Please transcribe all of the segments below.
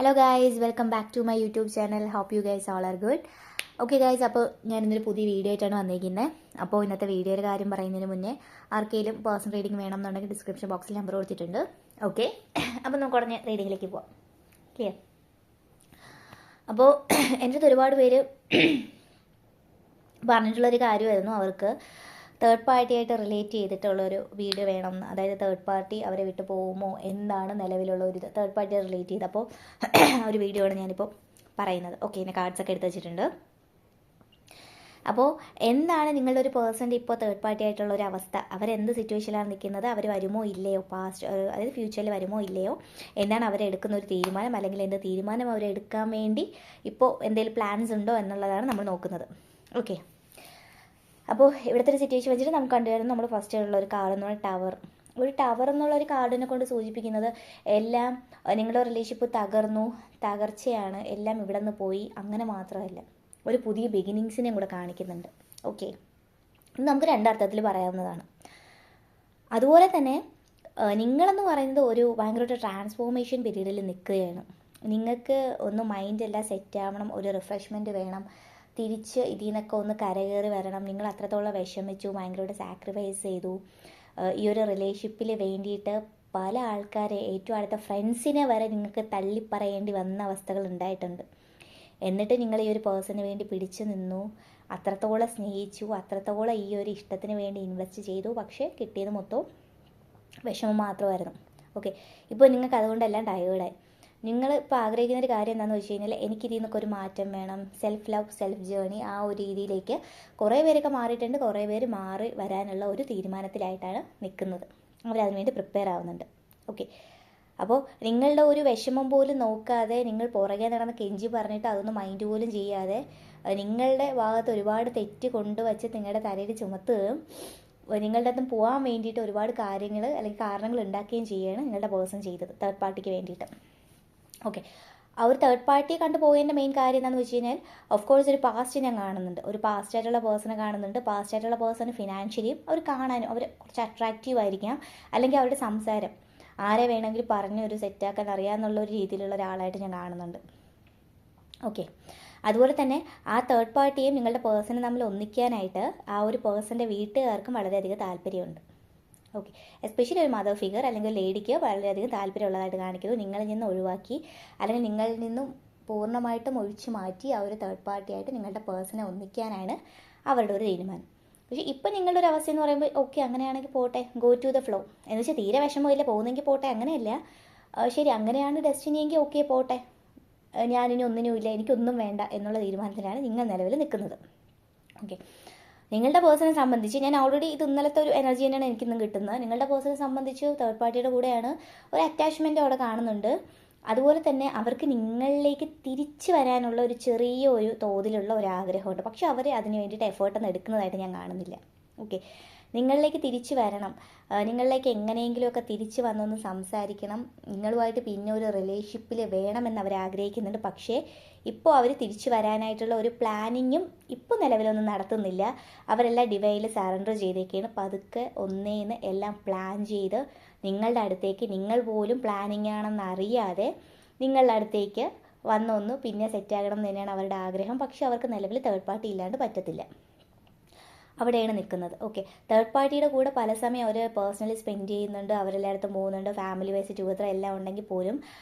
Hello guys, welcome back to my YouTube channel. Hope you guys all are good. Okay guys, അപ്പോൾ ഞാൻ ഇന്നൊരു പുതിയ video ആയിട്ടാണ് വന്നിരിക്കുന്നത്. അപ്പോൾ ഇന്നത്തെ വീഡിയോയുടെ കാര്യം പറയുന്നതിന് മുന്നേ ആർക്കെങ്കിലും പേഴ്സണൽ റീഡിംഗ് വേണമെന്നുണ്ടെങ്കിൽ ഡിസ്ക്രിപ്ഷൻ ബോക്സിൽ നമ്പർ കൊടുത്തിട്ടുണ്ട്. ഓക്കെ, അപ്പോൾ നമുക്ക് ഉടനെ റീഡിങ്ങിലേക്ക് പോവാം. ക്ലിയർ? അപ്പോൾ എൻ്റെ അടുത്ത് ഒരുപാട് പേര് പറഞ്ഞിട്ടുള്ളൊരു കാര്യമായിരുന്നു, അവർക്ക് തേർഡ് പാർട്ടിയായിട്ട് റിലേറ്റ് ചെയ്തിട്ടുള്ളൊരു വീഡിയോ വേണം. അതായത് തേർഡ് പാർട്ടി അവരെ വിട്ട് പോകുമോ, എന്താണ് നിലവിലുള്ള ഒരു തേർഡ് പാർട്ടിയെ റിലേറ്റ് ചെയ്ത്. അപ്പോൾ ഒരു വീഡിയോ ആണ് ഞാനിപ്പോൾ പറയുന്നത്. ഓക്കെ, എന്നെ കാർഡ്സൊക്കെ എടുത്ത് വെച്ചിട്ടുണ്ട്. അപ്പോൾ എന്താണ് നിങ്ങളുടെ ഒരു പേഴ്സൻ്റെ ഇപ്പോൾ തേർഡ് പാർട്ടി ആയിട്ടുള്ള ഒരു അവസ്ഥ, അവരെന്ത് സിറ്റുവേഷനിലാണ് നിൽക്കുന്നത്, അവർ വരുമോ ഇല്ലയോ, പാസ്റ്റ് അതായത് ഫ്യൂച്ചറിൽ വരുമോ ഇല്ലയോ, എന്താണ് അവരെടുക്കുന്ന ഒരു തീരുമാനം, അല്ലെങ്കിൽ എന്ത് തീരുമാനം അവരെടുക്കാൻ വേണ്ടി ഇപ്പോൾ എന്തെങ്കിലും പ്ലാൻസ് ഉണ്ടോ എന്നുള്ളതാണ് നമ്മൾ നോക്കുന്നത്. ഓക്കെ, അപ്പോൾ ഇവിടുത്തെ ഒരു സിറ്റുവേഷൻ വെച്ചിട്ട് നമുക്ക് കണ്ടുവരുന്നത് നമ്മൾ ഫസ്റ്റ് ഉള്ള ഒരു കാർഡ് എന്ന് പറഞ്ഞാൽ ടവർ. ഒരു ടവർ എന്നുള്ള ഒരു കാർഡിനെ കൊണ്ട് സൂചിപ്പിക്കുന്നത് എല്ലാം നിങ്ങളുടെ റിലേഷൻഷിപ്പ് തകർന്നു, തകർച്ചയാണ്, എല്ലാം ഇവിടെ നിന്ന് പോയി, അങ്ങനെ മാത്രമല്ല ഒരു പുതിയ ബിഗിനിങ്സിനെയും കൂടെ കാണിക്കുന്നുണ്ട്. ഓക്കെ, ഇത് നമുക്ക് രണ്ടർത്ഥത്തിൽ പറയാവുന്നതാണ്. അതുപോലെ തന്നെ നിങ്ങളെന്ന് പറയുന്നത് ഒരു ഭയങ്കരമായിട്ട് ട്രാൻസ്ഫോർമേഷൻ പീരീഡിൽ നിൽക്കുകയാണ്. നിങ്ങൾക്ക് ഒന്ന് മൈൻഡെല്ലാം സെറ്റ് ആവണം, ഒരു റിഫ്രഷ്മെൻറ്റ് വേണം, തിരിച്ച് ഇതിൽ നിന്നൊക്കെ ഒന്ന് കരകയറി വരണം. നിങ്ങൾ അത്രത്തോളം വിഷമിച്ചു, ഭയങ്കരമായിട്ട് സാക്രിഫൈസ് ചെയ്തു ഈ ഒരു റിലേഷൻഷിപ്പിൽ വേണ്ടിയിട്ട്. പല ആൾക്കാരെ, ഏറ്റവും അടുത്ത ഫ്രണ്ട്സിനെ വരെ നിങ്ങൾക്ക് തള്ളിപ്പറയേണ്ടി വന്ന അവസ്ഥകൾ ഉണ്ടായിട്ടുണ്ട്. എന്നിട്ട് നിങ്ങൾ ഈ ഒരു പേഴ്സണിന് വേണ്ടി പിടിച്ചു നിന്നു, അത്രത്തോളം സ്നേഹിച്ചു, അത്രത്തോളം ഈ ഒരു ഇഷ്ടത്തിന് വേണ്ടി ഇൻവെസ്റ്റ് ചെയ്തു. പക്ഷേ കിട്ടിയത് മൊത്തം വിഷമം മാത്രമായിരുന്നു. ഓക്കെ, ഇപ്പോൾ നിങ്ങൾക്ക് അതുകൊണ്ടെല്ലാം ടയേർഡായി. നിങ്ങൾ ഇപ്പോൾ ആഗ്രഹിക്കുന്ന ഒരു കാര്യം എന്താണെന്ന് വെച്ച് കഴിഞ്ഞാൽ, എനിക്കിതിൽ നിന്നൊക്കെ ഒരു മാറ്റം വേണം, സെൽഫ് ലവ്, സെൽഫ് ജേർണി, ആ ഒരു രീതിയിലേക്ക് കുറേ പേരൊക്കെ മാറിയിട്ടുണ്ട്. കുറേ പേര് മാറി വരാനുള്ള ഒരു തീരുമാനത്തിലായിട്ടാണ് നിൽക്കുന്നത്. അവരതിനുവേണ്ടി പ്രിപ്പയർ ആവുന്നുണ്ട്. ഓക്കെ, അപ്പോൾ നിങ്ങളുടെ ഒരു വിഷമം പോലും നോക്കാതെ, നിങ്ങൾ പുറകെ നടന്ന് കെഞ്ചി പറഞ്ഞിട്ട് അതൊന്നും മൈൻഡ് പോലും ചെയ്യാതെ, നിങ്ങളുടെ ഭാഗത്ത് ഒരുപാട് തെറ്റ് കൊണ്ടുവച്ച് നിങ്ങളുടെ തലയിൽ ചുമത്തുകയും നിങ്ങളുടെ അടുത്ത് പോകാൻ വേണ്ടിയിട്ട് ഒരുപാട് കാര്യങ്ങൾ അല്ലെങ്കിൽ കാരണങ്ങൾ ഉണ്ടാക്കുകയും ചെയ്യുകയാണ് നിങ്ങളുടെ പേഴ്സൺ ചെയ്തത് തേർഡ് പാർട്ടിക്ക് വേണ്ടിയിട്ട്. ഓക്കെ, ആ ഒരു തേർഡ് പാർട്ടിയെ കണ്ടു പോയതിൻ്റെ മെയിൻ കാര്യം എന്താണെന്ന് വെച്ച് കഴിഞ്ഞാൽ, ഓഫ് കോഴ്സ് ഒരു പാസ്റ്റ് ഞാൻ കാണുന്നുണ്ട്, ഒരു പാസ്റ്റ് ആയിട്ടുള്ള പേഴ്സണെ കാണുന്നുണ്ട്. പാസ്റ്റ് ആയിട്ടുള്ള പേഴ്സണ് ഫിനാൻഷ്യലിയും അവർ കാണാനും അവർ കുറച്ച് അട്രാക്റ്റീവ് ആയിരിക്കാം, അല്ലെങ്കിൽ അവരുടെ സംസാരം ആരെ വേണമെങ്കിലും പറഞ്ഞ് ഒരു സെറ്റാക്കാൻ അറിയാമെന്നുള്ള ഒരു രീതിയിലുള്ള ഒരാളായിട്ട് ഞാൻ കാണുന്നുണ്ട്. ഓക്കെ, അതുപോലെ തന്നെ ആ തേർഡ് പാർട്ടിയും നിങ്ങളുടെ പേഴ്സണും തമ്മിൽ ഒന്നിക്കാനായിട്ട് ആ ഒരു പേഴ്സൻ്റെ വീട്ടുകാർക്കും വളരെയധികം താല്പര്യമുണ്ട്. ഓക്കെ, എസ്പെഷ്യലി ഒരു മദർ ഫിഗർ അല്ലെങ്കിൽ ലേഡിക്ക് വളരെയധികം താല്പര്യമുള്ളതായിട്ട് കാണിക്കുന്നു. നിങ്ങളിൽ നിന്ന് ഒഴിവാക്കി, അല്ലെങ്കിൽ നിങ്ങളിൽ നിന്നും പൂർണ്ണമായിട്ടും ഒഴിച്ചു മാറ്റി ആ ഒരു തേർഡ് പാർട്ടിയായിട്ട് നിങ്ങളുടെ പേഴ്സണെ ഒന്നിക്കാനാണ് അവരുടെ ഒരു തീരുമാനം. പക്ഷേ ഇപ്പം നിങ്ങളുടെ ഒരു അവസ്ഥ എന്ന് പറയുമ്പോൾ, ഓക്കെ അങ്ങനെയാണെങ്കിൽ പോട്ടെ, ഗോ ടു ദ ഫ്ലോ എന്ന് വെച്ചാൽ തീരെ വിഷമമില്ല, പോകുന്നെങ്കിൽ പോട്ടെ, അങ്ങനെയല്ല. ശരി, അങ്ങനെയാണ് ഡെസ്റ്റിനിയെങ്കിൽ ഓക്കെ പോട്ടെ, ഞാനിനി ഒന്നിനുമില്ല, എനിക്കൊന്നും വേണ്ട എന്നുള്ള തീരുമാനത്തിലാണ് നിങ്ങൾ നിലവിൽ നിൽക്കുന്നത്. ഓക്കെ, നിങ്ങളുടെ പേഴ്സണെ സംബന്ധിച്ച് ഞാൻ ഓൾറെഡി ഇത് ഇന്നലത്തെ ഒരു എനർജി തന്നെയാണ് എനിക്കിന്നും കിട്ടുന്നത്. നിങ്ങളുടെ പേഴ്സണെ സംബന്ധിച്ച് തേർഡ് പാർട്ടിയുടെ കൂടെയാണ് ഒരു അറ്റാച്ച്മെൻറ്റ് അവിടെ കാണുന്നുണ്ട്. അതുപോലെ തന്നെ അവർക്ക് നിങ്ങളിലേക്ക് തിരിച്ചു വരാനുള്ള ഒരു ചെറിയ ഒരു തോതിലുള്ള ഒരു ആഗ്രഹമുണ്ട്. പക്ഷെ അവർ അതിന് വേണ്ടിയിട്ട് എഫേർട്ടൊന്നും എടുക്കുന്നതായിട്ട് ഞാൻ കാണുന്നില്ല. ഓക്കെ, നിങ്ങളിലേക്ക് തിരിച്ചു വരണം, നിങ്ങളിലേക്ക് എങ്ങനെയെങ്കിലുമൊക്കെ തിരിച്ചു വന്നൊന്ന് സംസാരിക്കണം, നിങ്ങളുമായിട്ട് പിന്നെ ഒരു റിലേഷൻഷിപ്പിൽ വേണമെന്ന് അവർ ആഗ്രഹിക്കുന്നുണ്ട്. പക്ഷേ ഇപ്പോൾ അവർ തിരിച്ചു വരാനായിട്ടുള്ള ഒരു പ്ലാനിങ്ങും ഇപ്പോൾ നിലവിലൊന്നും നടത്തുന്നില്ല. അവരെല്ലാം ഡിവൈനിൽ സറണ്ടർ ചെയ്തേക്കാണ്. പതുക്കെ ഒന്നേന്ന് എല്ലാം പ്ലാൻ ചെയ്ത് നിങ്ങളുടെ അടുത്തേക്ക്, നിങ്ങൾ പോലും പ്ലാനിങ് ആണെന്ന് അറിയാതെ നിങ്ങളുടെ അടുത്തേക്ക് വന്നൊന്ന് പിന്നെ സെറ്റാകണം എന്ന് തന്നെയാണ് അവരുടെ ആഗ്രഹം. പക്ഷെ അവർക്ക് നിലവിൽ തേർഡ് പാർട്ടി ഇല്ലാണ്ട് പറ്റത്തില്ല, അവിടെയാണ് നിൽക്കുന്നത്. ഓക്കെ, തേർഡ് പാർട്ടിയുടെ കൂടെ പല സമയം അവർ പേഴ്സണലി സ്പെൻഡ് ചെയ്യുന്നുണ്ട്, അവരെല്ലായിടത്തും പോകുന്നുണ്ട്, ഫാമിലി വൈസ് ടുഗദർ എല്ലാം ഉണ്ടെങ്കിൽ പോലും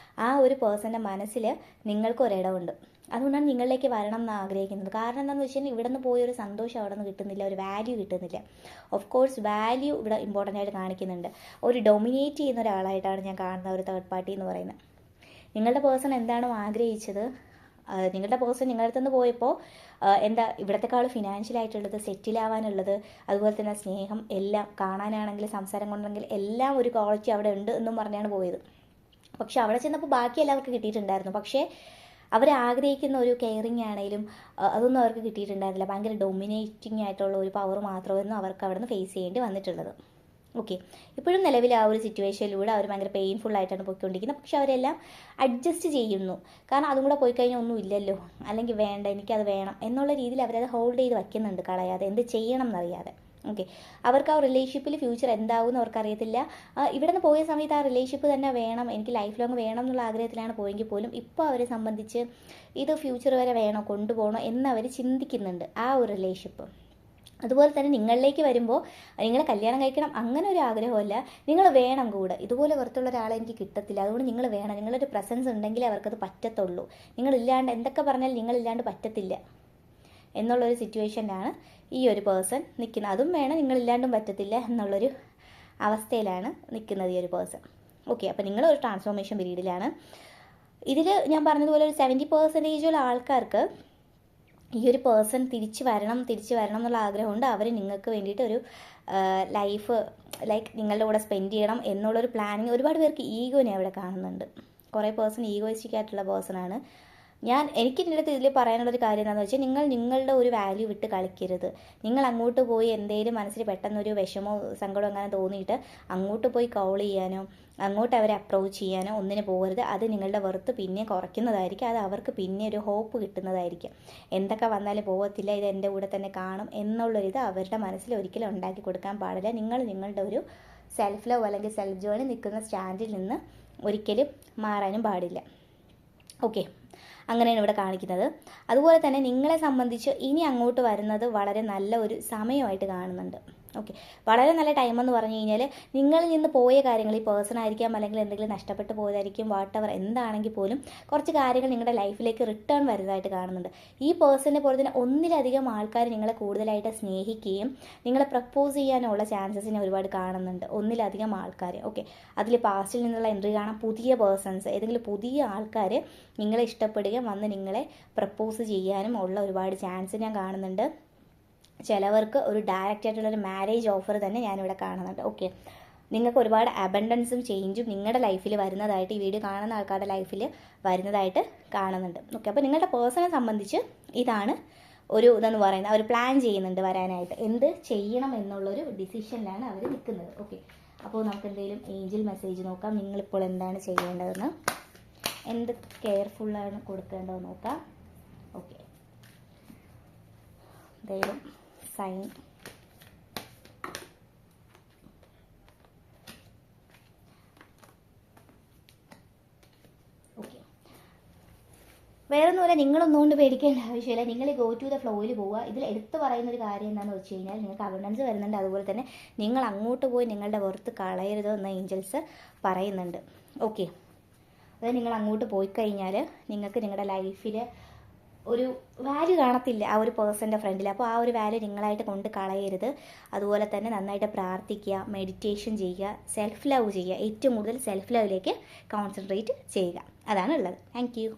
ആ ഒരു പേഴ്സൻ്റെ മനസ്സിൽ നിങ്ങൾക്ക് ഒരിടമുണ്ട്. അതുകൊണ്ടാണ് നിങ്ങളിലേക്ക് വരണം എന്ന് ആഗ്രഹിക്കുന്നത്. കാരണം എന്താണെന്ന് വെച്ച് കഴിഞ്ഞാൽ, ഇവിടെ നിന്ന് പോയൊരു സന്തോഷം അവിടെ നിന്ന് കിട്ടുന്നില്ല, ഒരു വാല്യൂ കിട്ടുന്നില്ല. ഓഫ് കോഴ്സ് വാല്യൂ ഇവിടെ ഇമ്പോർട്ടൻ്റ് ആയിട്ട് കാണിക്കുന്നുണ്ട്. ഒരു ഡൊമിനേറ്റ് ചെയ്യുന്ന ഒരാളായിട്ടാണ് ഞാൻ കാണുന്ന ഒരു തേർഡ് പാർട്ടി എന്ന് പറയുന്നത്. നിങ്ങളുടെ പേഴ്സൺ എന്താണോ ആഗ്രഹിച്ചത്, നിങ്ങളുടെ പേഴ്സൺ നിങ്ങളുടെ അടുത്ത് നിന്ന് പോയപ്പോൾ എന്താ ഇവിടത്തെക്കാൾ ഫിനാൻഷ്യലായിട്ടുള്ളത്, സെറ്റിലാവാനുള്ളത്, അതുപോലെ തന്നെ സ്നേഹം എല്ലാം കാണാനാണെങ്കിൽ, സംസാരം കൊണ്ടെങ്കിൽ എല്ലാം ഒരു ക്വാളിറ്റി അവിടെ ഉണ്ട് എന്നും പറഞ്ഞാണ് പോയത്. പക്ഷെ അവിടെ ചെന്നപ്പോൾ ബാക്കി എല്ലാവർക്കും കിട്ടിയിട്ടുണ്ടായിരുന്നു. പക്ഷേ അവർ ആഗ്രഹിക്കുന്ന ഒരു കെയറിങ് ആണെങ്കിലും അതൊന്നും അവർക്ക് കിട്ടിയിട്ടുണ്ടായിരുന്നില്ല. ഭയങ്കര ഡൊമിനേറ്റിംഗ് ആയിട്ടുള്ള ഒരു പവർ മാത്രമായിരുന്നു അവർക്ക് അവിടെ നിന്ന് ഫേസ് ചെയ്യേണ്ടി വന്നിട്ടുള്ളത്. ഓക്കെ, ഇപ്പോഴും നിലവിൽ ആ ഒരു സിറ്റുവേഷനിലൂടെ അവർ ഭയങ്കര പെയിൻഫുൾ ആയിട്ടാണ് പോയിക്കൊണ്ടിരിക്കുന്നത്. പക്ഷെ അവരെല്ലാം അഡ്ജസ്റ്റ് ചെയ്യുന്നു. കാരണം അതും കൂടെ പോയി കഴിഞ്ഞാൽ ഒന്നും ഇല്ലല്ലോ, അല്ലെങ്കിൽ വേണ്ട എനിക്കത് വേണം എന്നുള്ള രീതിയിൽ അവരത് ഹോൾഡ് ചെയ്ത് വയ്ക്കുന്നുണ്ട്, കളയാതെ, എന്ത് ചെയ്യണം എന്നറിയാതെ. ഓക്കെ, അവർക്ക് ആ റിലേഷൻഷിപ്പിൽ ഫ്യൂച്ചർ എന്താവും എന്ന് അവർക്കറിയത്തില്ല. ഇവിടെ നിന്ന് പോയ സമയത്ത് ആ റിലേഷൻഷിപ്പ് തന്നെ വേണം, എനിക്ക് ലൈഫ് ലോങ് വേണം എന്നുള്ള ആഗ്രഹത്തിലാണ് പോയെങ്കിൽ പോലും ഇപ്പോൾ അവരെ സംബന്ധിച്ച് ഇത് ഫ്യൂച്ചർ വരെ വേണോ, കൊണ്ടുപോകണോ എന്നവർ ചിന്തിക്കുന്നുണ്ട് ആ ഒരു റിലേഷൻഷിപ്പ്. അതുപോലെ തന്നെ നിങ്ങളിലേക്ക് വരുമ്പോൾ നിങ്ങൾ കല്യാണം കഴിക്കണം അങ്ങനെ ഒരു ആഗ്രഹമല്ല, നിങ്ങൾ വേണം കൂടെ. ഇതുപോലെ പുറത്തുള്ള ഒരാളെ എനിക്ക് കിട്ടത്തില്ല, അതുകൊണ്ട് നിങ്ങൾ വേണം, നിങ്ങളൊരു പ്രസൻസ് ഉണ്ടെങ്കിൽ അവർക്കത് പറ്റത്തുള്ളൂ. നിങ്ങളില്ലാണ്ട് എന്തൊക്കെ പറഞ്ഞാൽ നിങ്ങളില്ലാണ്ട് പറ്റത്തില്ല എന്നുള്ളൊരു സിറ്റുവേഷനിലാണ് ഈ ഒരു പേഴ്സൺ നിൽക്കുന്നത്. അതും വേണം, നിങ്ങളില്ലാണ്ടും പറ്റത്തില്ല എന്നുള്ളൊരു അവസ്ഥയിലാണ് നിൽക്കുന്നത് ഈ ഒരു പേഴ്സൺ. ഓക്കെ, അപ്പോൾ നിങ്ങളൊരു ട്രാൻസ്ഫോർമേഷൻ പീരീഡിലാണ്. ഇതിൽ ഞാൻ പറഞ്ഞതുപോലെ ഒരു 70% ആൾക്കാർക്ക് ഈ ഒരു പേഴ്സൺ തിരിച്ചു വരണം എന്നുള്ള ആഗ്രഹമുണ്ട്. അവർ നിങ്ങൾക്ക് വേണ്ടിയിട്ട് ഒരു ലൈഫ് ലൈക്ക് നിങ്ങളുടെ കൂടെ സ്പെൻഡ് ചെയ്യണം എന്നുള്ളൊരു പ്ലാനിങ്. ഒരുപാട് പേർക്ക് ഈഗോനെ അവിടെ കാണുന്നുണ്ട്. കുറേ പേഴ്സൺ ഈഗോയിസ്റ്റിക് ആയിട്ടുള്ള പേഴ്സണാണ്. എനിക്ക് ഇതിൻ്റെ അടുത്ത് ഇതിൽ പറയാനുള്ളൊരു കാര്യം എന്താണെന്ന് വെച്ചാൽ, നിങ്ങൾ നിങ്ങളുടെ ഒരു വാല്യൂ വിട്ട് കളിക്കരുത്. നിങ്ങൾ അങ്ങോട്ട് പോയി എന്തെങ്കിലും മനസ്സിൽ പെട്ടെന്നൊരു വിഷമോ സങ്കടമോ അങ്ങനെ തോന്നിയിട്ട് അങ്ങോട്ട് പോയി കോൾ ചെയ്യാനോ അങ്ങോട്ട് അവരെ അപ്രോച്ച് ചെയ്യാനോ ഒന്നിന് പോകരുത്. അത് നിങ്ങളുടെ വെറുത്ത് പിന്നെ കുറയ്ക്കുന്നതായിരിക്കും. അത് അവർക്ക് പിന്നെ ഒരു ഹോപ്പ് കിട്ടുന്നതായിരിക്കും. എന്തൊക്കെ വന്നാലും പോകത്തില്ല, ഇത് എൻ്റെ കൂടെ തന്നെ കാണും എന്നുള്ളൊരിത് അവരുടെ മനസ്സിൽ ഒരിക്കലും ഉണ്ടാക്കി കൊടുക്കാൻ പാടില്ല. നിങ്ങൾ നിങ്ങളുടെ ഒരു സെൽഫ് ലവ് അല്ലെങ്കിൽ സെൽഫ് ജോയിന് നിൽക്കുന്ന സ്റ്റാൻഡിൽ നിന്ന് ഒരിക്കലും മാറാനും പാടില്ല. ഓക്കെ, അങ്ങനെയാണ് ഇവിടെ കാണിക്കുന്നത്. അതുപോലെ തന്നെ നിങ്ങളെ സംബന്ധിച്ച് ഇനി അങ്ങോട്ട് വരുന്നത് വളരെ നല്ല ഒരു സമയമായിട്ട് കാണുന്നുണ്ട്. ഓക്കെ, വളരെ നല്ല ടൈമെന്ന് പറഞ്ഞു കഴിഞ്ഞാൽ നിങ്ങളിൽ നിന്ന് പോയ കാര്യങ്ങൾ, ഈ പേഴ്സൺ ആയിരിക്കാം അല്ലെങ്കിൽ എന്തെങ്കിലും നഷ്ടപ്പെട്ടു പോയതായിരിക്കും, വാട്ടെവർ എന്താണെങ്കിൽ പോലും കുറച്ച് കാര്യങ്ങൾ നിങ്ങളുടെ ലൈഫിലേക്ക് റിട്ടേൺ വരുന്നതായിട്ട് കാണുന്നുണ്ട്. ഈ പേഴ്സണിനെ പോലെ തന്നെ ഒന്നിലധികം ആൾക്കാർ നിങ്ങളെ കൂടുതലായിട്ട് സ്നേഹിക്കുകയും നിങ്ങളെ പ്രപ്പോസ് ചെയ്യാനുള്ള ചാൻസസിനെ ഒരുപാട് കാണുന്നുണ്ട്. ഒന്നിലധികം ആൾക്കാർ. ഓക്കെ, അതിൽ പാസ്റ്റിൽ നിന്നുള്ള എൻട്രി കാണാം. പുതിയ പേഴ്സൺസ്, ഏതെങ്കിലും പുതിയ ആൾക്കാർ നിങ്ങളെ ഇഷ്ടപ്പെടുകയും വന്ന് നിങ്ങളെ പ്രപ്പോസ് ചെയ്യാനും ഉള്ള ഒരുപാട് ചാൻസ് ഞാൻ കാണുന്നുണ്ട്. ചിലവർക്ക് ഒരു ഡയറക്റ്റ് ആയിട്ടുള്ളൊരു മാരേജ് ഓഫർ തന്നെ ഞാനിവിടെ കാണുന്നുണ്ട്. ഓക്കെ, നിങ്ങൾക്ക് ഒരുപാട് അബണ്ടൻസും ചേഞ്ചും നിങ്ങളുടെ ലൈഫിൽ വരുന്നതായിട്ട്, ഈ വീഡിയോ കാണുന്ന ആൾക്കാരുടെ ലൈഫിൽ വരുന്നതായിട്ട് കാണുന്നുണ്ട്. ഓക്കെ, അപ്പോൾ നിങ്ങളുടെ പേഴ്സണെ സംബന്ധിച്ച് ഇതാണ് ഒരു ഇതെന്ന് പറയുന്നത്. അവർ പ്ലാൻ ചെയ്യുന്നുണ്ട് വരാനായിട്ട്, എന്ത് ചെയ്യണം എന്നുള്ളൊരു ഡിസിഷനിലാണ് അവർ നിൽക്കുന്നത്. ഓക്കെ, അപ്പോൾ നമുക്ക് എന്തെങ്കിലും ഏഞ്ചൽ മെസ്സേജ് നോക്കാം. നിങ്ങളിപ്പോൾ എന്താണ് ചെയ്യേണ്ടതെന്ന്, എന്ത് കെയർഫുള്ളാണ് കൊടുക്കേണ്ടതെന്ന് നോക്കാം. ഓക്കെ, എന്തെങ്കിലും സൈൻ. ഓക്കെ, വേറൊന്നുമില്ല, നിങ്ങളൊന്നുകൊണ്ട് പേടിക്കേണ്ട ആവശ്യമില്ല. നിങ്ങൾ ഗോ ടു ദ ഫ്ലോയിൽ പോവുക. ഇതിൽ എടുത്ത് പറയുന്നൊരു കാര്യം എന്താണെന്ന് വെച്ച് കഴിഞ്ഞാൽ, നിങ്ങൾക്ക് അബണ്ടൻസ് വരുന്നുണ്ട്. അതുപോലെ തന്നെ നിങ്ങൾ അങ്ങോട്ട് പോയി നിങ്ങളുടെ വെറുത്ത് കളയരുത് എന്ന് ഏഞ്ചൽസ് പറയുന്നുണ്ട്. ഓക്കെ, അതായത് നിങ്ങൾ അങ്ങോട്ട് പോയി കഴിഞ്ഞാൽ നിങ്ങൾക്ക് നിങ്ങളുടെ ലൈഫിൽ ഒരു വാല്യൂ കാണത്തില്ല ആ ഒരു പേഴ്സൻ്റെ ഫ്രണ്ടിൽ. അപ്പോൾ ആ ഒരു വാല്യൂ നിങ്ങളായിട്ട് കൊണ്ട് കളയരുത്. അതുപോലെ തന്നെ നന്നായിട്ട് പ്രാർത്ഥിക്കുക, മെഡിറ്റേഷൻ ചെയ്യുക, സെൽഫ് ലവ് ചെയ്യുക. ഏറ്റവും കൂടുതൽ സെൽഫ് ലവിലേക്ക് കോൺസെൻട്രേറ്റ് ചെയ്യുക. അതാണ് ഉള്ളത്. Thank you.